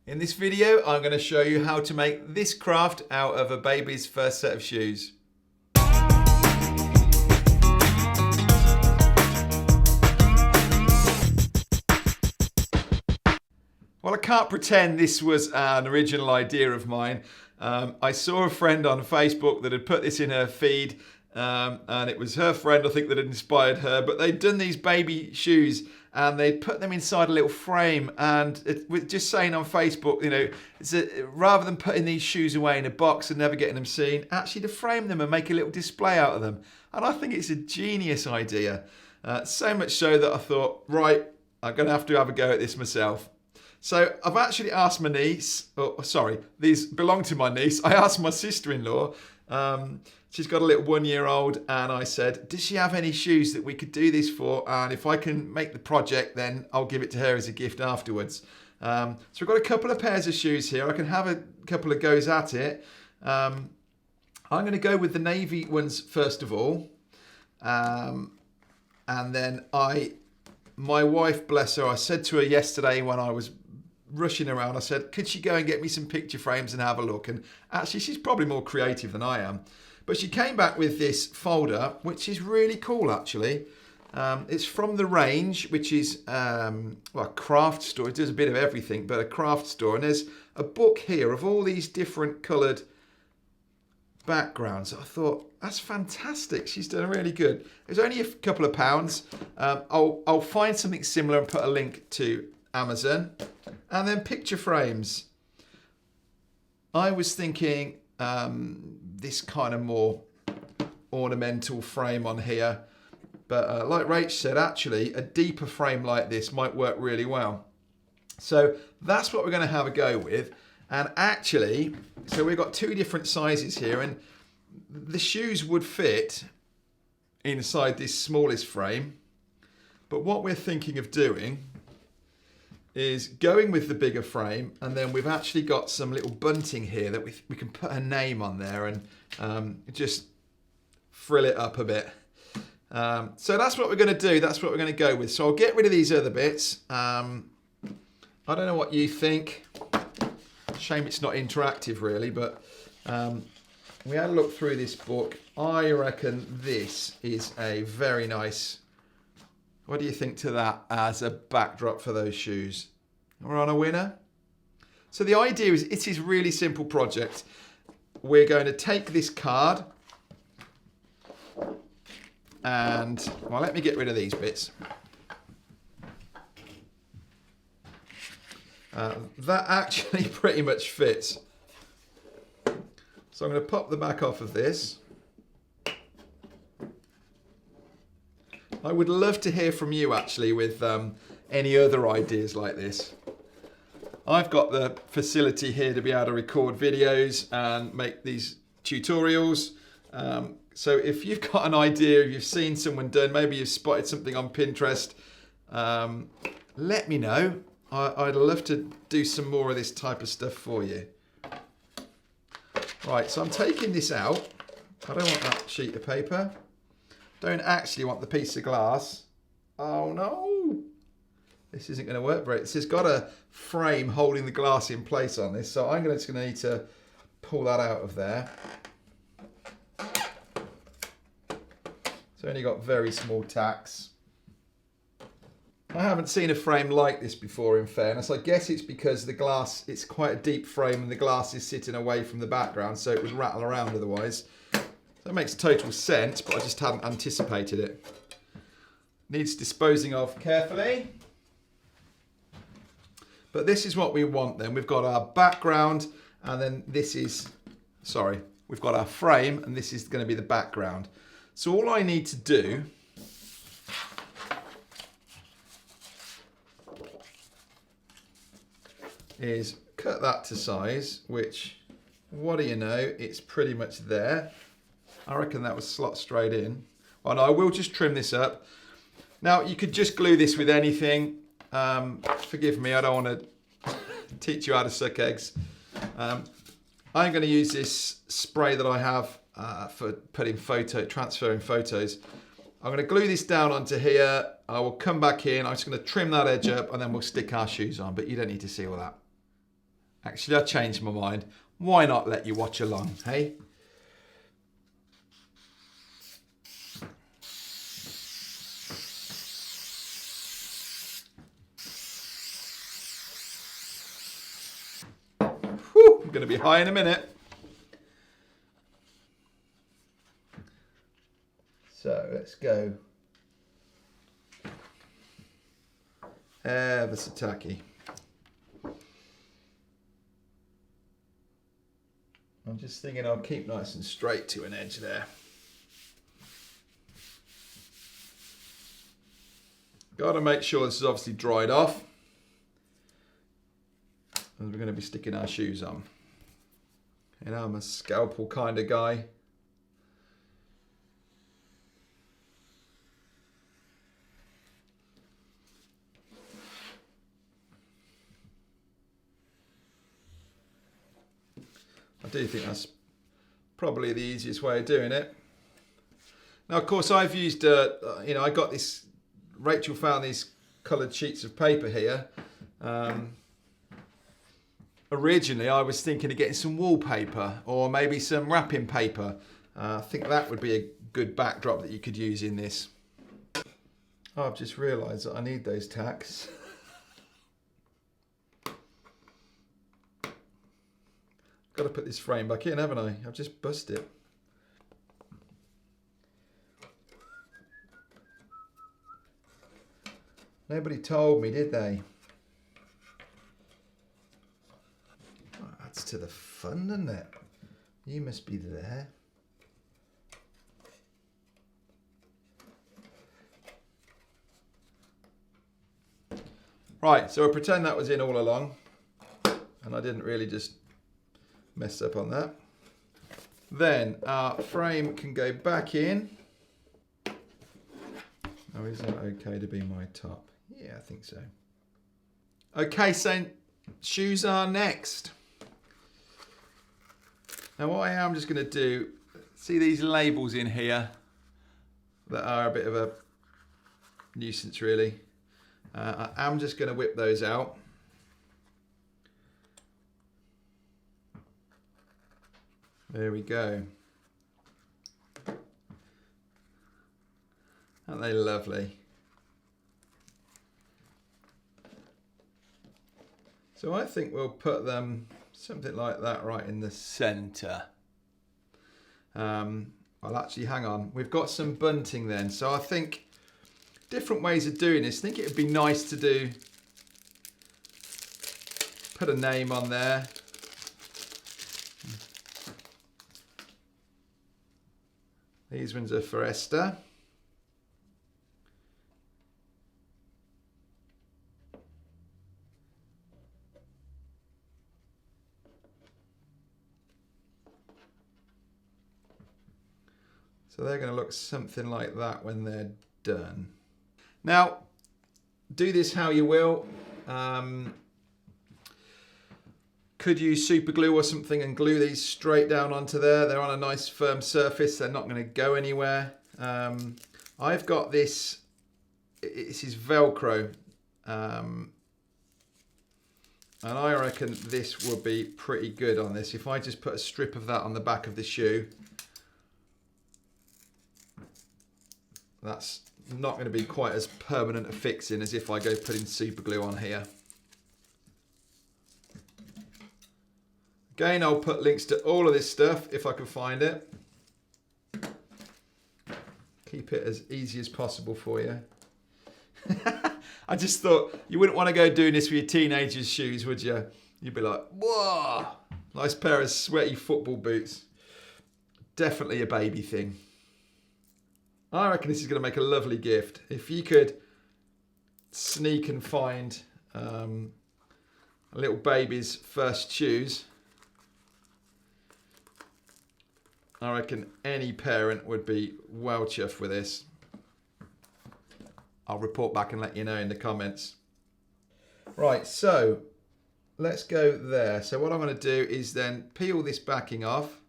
In this video, I'm going to show you how to make this craft out of a baby's first set of shoes. Well, I can't pretend this was an original idea of mine. I saw a friend on Facebook that had put this in her feed, and it was her friend, I think, that had inspired her. But they'd done these baby shoes and they'd put them inside a little frame. And it was just saying on Facebook, you know, rather than putting these shoes away in a box and never getting them seen, actually to frame them and make a little display out of them. And I think it's a genius idea. So much so that I thought, right, I'm going to have a go at this myself. So I've actually asked my niece, these belong to my niece. I asked my sister-in-law, she's got a little 1-year-old, and I said, does she have any shoes that we could do this for? And if I can make the project, then I'll give it to her as a gift afterwards. So we've got a couple of pairs of shoes here. I can have a couple of goes at it. I'm going to go with the navy ones first of all. And then my wife, bless her, I said to her yesterday when I was rushing around, I said, could she go and get me some picture frames and have a look? And actually, she's probably more creative than I am. But she came back with this folder, which is really cool, actually. It's from The Range, which is a craft store. It does a bit of everything, but a craft store. And there's a book here of all these different coloured backgrounds. I thought, that's fantastic. She's done really good. It was only a couple of pounds. I'll find something similar and put a link to Amazon. And then picture frames. I was thinking this kind of more ornamental frame on here. But like Rach said, actually, a deeper frame like this might work really well. So that's what we're going to have a go with. And actually, so we've got two different sizes here, and the shoes would fit inside this smallest frame. But what we're thinking of doing is going with the bigger frame, and then we've actually got some little bunting here that we can put a name on there and just frill it up a bit. So that's what we're going to do. That's what we're going to go with. So I'll get rid of these other bits. I don't know what you think. Shame it's not interactive really, but we had a look through this book. I reckon this is a very nice, what do you think to that as a backdrop for those shoes? We're on a winner. So the idea is, it is a really simple project. We're going to take this card and, well, let me get rid of these bits. That actually pretty much fits. So I'm going to pop the back off of this. I would love to hear from you actually with any other ideas like this. I've got the facility here to be able to record videos and make these tutorials. So if you've got an idea, if you've seen someone done, maybe you've spotted something on Pinterest, let me know. I'd love to do some more of this type of stuff for you. Right, so I'm taking this out. I don't want that sheet of paper. Don't actually want the piece of glass. Oh no! This isn't going to work very. This has got a frame holding the glass in place on this, so I'm just going to need to pull that out of there. It's only got very small tacks. I haven't seen a frame like this before, in fairness. I guess it's because the glass, it's quite a deep frame and the glass is sitting away from the background, so it would rattle around otherwise. That makes total sense, but I just hadn't anticipated it. Needs disposing of carefully. But this is what we want then. We've got our background, and then this is, we've got our frame, and this is going to be the background. So all I need to do is cut that to size, which, what do you know, it's pretty much there. I reckon that will slot straight in. Well, no, I will just trim this up. Now, you could just glue this with anything. Forgive me, I don't want to teach you how to suck eggs. I'm going to use this spray that I have for transferring photos. I'm going to glue this down onto here. I will come back in. I'm just going to trim that edge up and then we'll stick our shoes on, but you don't need to see all that. Actually, I changed my mind. Why not let you watch along, hey? Whew, I'm going to be high in a minute. So let's go. Ever so tacky. I'm just thinking I'll keep nice and straight to an edge there. Got to make sure this is obviously dried off. And we're going to be sticking our shoes on. You know, I'm a scalpel kind of guy. I do think that's probably the easiest way of doing it. Now, of course, I've used, I got this, Rachel found these coloured sheets of paper here. Originally, I was thinking of getting some wallpaper or maybe some wrapping paper. I think that would be a good backdrop that you could use in this. Oh, I've just realised that I need those tacks. Got to put this frame back in, haven't I? I've just busted it. Nobody told me, did they? Oh, adds to the fun, doesn't it? You must be there. Right, so I pretend that was in all along, and I didn't really just mess up on that. Then our frame can go back in. Oh, is that okay to be my top? Yeah, I think so. Okay, so shoes are next. Now what I am just going to do, see these labels in here that are a bit of a nuisance really. I am just going to whip those out. There we go. Aren't they lovely? So I think we'll put them something like that right in the centre. Well, actually, hang on. We've got some bunting then. So I think different ways of doing this. I think it would be nice to do, put a name on there. These ones are for Esther. So they're going to look something like that when they're done. Now, do this how you will. Could use super glue or something and glue these straight down onto there. They're on a nice firm surface. They're not going to go anywhere. I've got this. This is Velcro. And I reckon this will be pretty good on this. If I just put a strip of that on the back of the shoe, that's not going to be quite as permanent a fixing as if I go putting super glue on here. Again, I'll put links to all of this stuff if I can find it. Keep it as easy as possible for you. I just thought you wouldn't want to go doing this with your teenager's shoes, would you? You'd be like, whoa, nice pair of sweaty football boots. Definitely a baby thing. I reckon this is going to make a lovely gift. If you could sneak and find a little baby's first shoes, I reckon any parent would be well chuffed with this. I'll report back and let you know in the comments. Right, so let's go there. So what I'm going to do is then peel this backing off.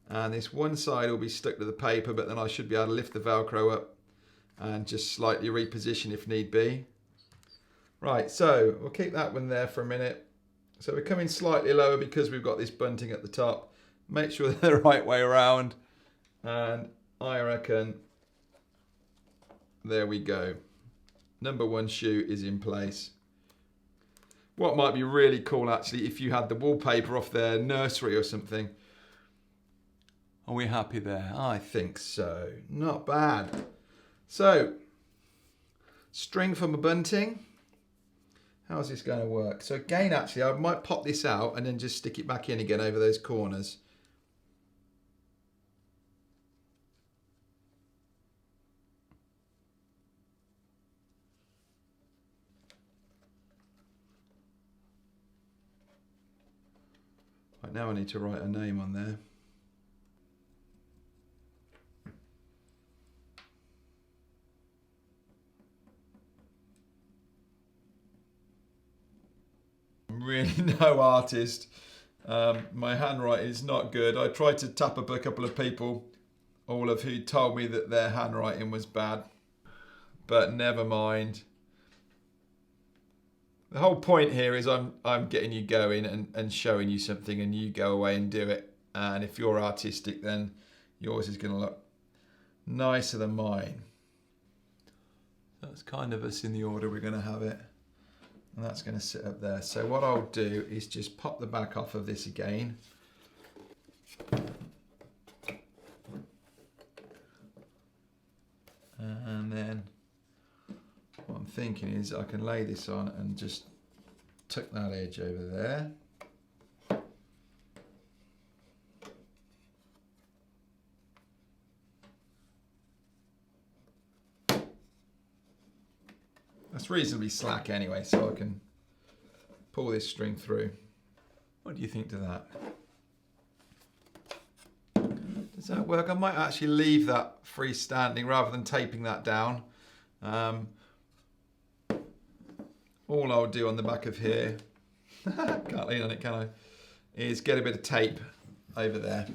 And this one side will be stuck to the paper, but then I should be able to lift the Velcro up and just slightly reposition if need be. Right, so we'll keep that one there for a minute. So we're coming slightly lower because we've got this bunting at the top. Make sure they're the right way around. And I reckon, there we go. Number one shoe is in place. What might be really cool actually, if you had the wallpaper off their nursery or something. Are we happy there? I think so. Not bad. So, string for my bunting. How's this going to work? So again, actually, I might pop this out and then just stick it back in again over those corners. Right, now I need to write a name on there. I'm really no artist. My handwriting is not good. I tried to tap up a couple of people, all of who told me that their handwriting was bad. But never mind. The whole point here is I'm getting you going and showing you something, and you go away and do it. And if you're artistic, then yours is going to look nicer than mine. That's kind of us in the order we're going to have it. And that's going to sit up there. So what I'll do is just pop the back off of this again. And then what I'm thinking is I can lay this on and just tuck that edge over there. That's reasonably slack anyway, so I can pull this string through. What do you think to that? Does that work? I might actually leave that freestanding rather than taping that down. All I'll do on the back of here, can't lean on it, can I, is get a bit of tape over there.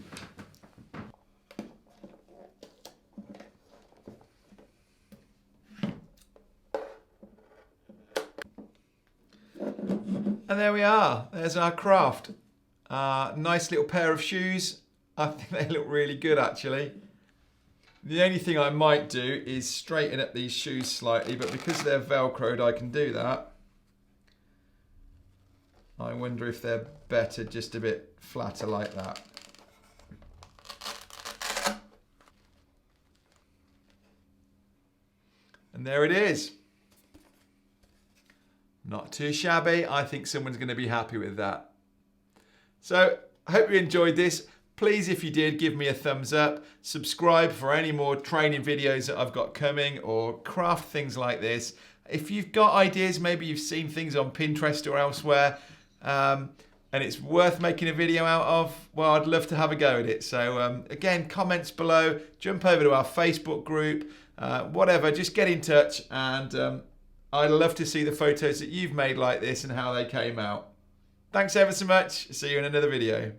And there we are, there's our craft. Nice little pair of shoes. I think they look really good actually. The only thing I might do is straighten up these shoes slightly, but because they're Velcroed I can do that. I wonder if they're better just a bit flatter like that. And there it is. Not too shabby. I think someone's going to be happy with that. So, I hope you enjoyed this. Please, if you did, give me a thumbs up. Subscribe for any more training videos that I've got coming, or craft things like this. If you've got ideas, maybe you've seen things on Pinterest or elsewhere, and it's worth making a video out of, well, I'd love to have a go at it. So again, comments below, jump over to our Facebook group, whatever, just get in touch, and I'd love to see the photos that you've made like this and how they came out. Thanks ever so much. See you in another video.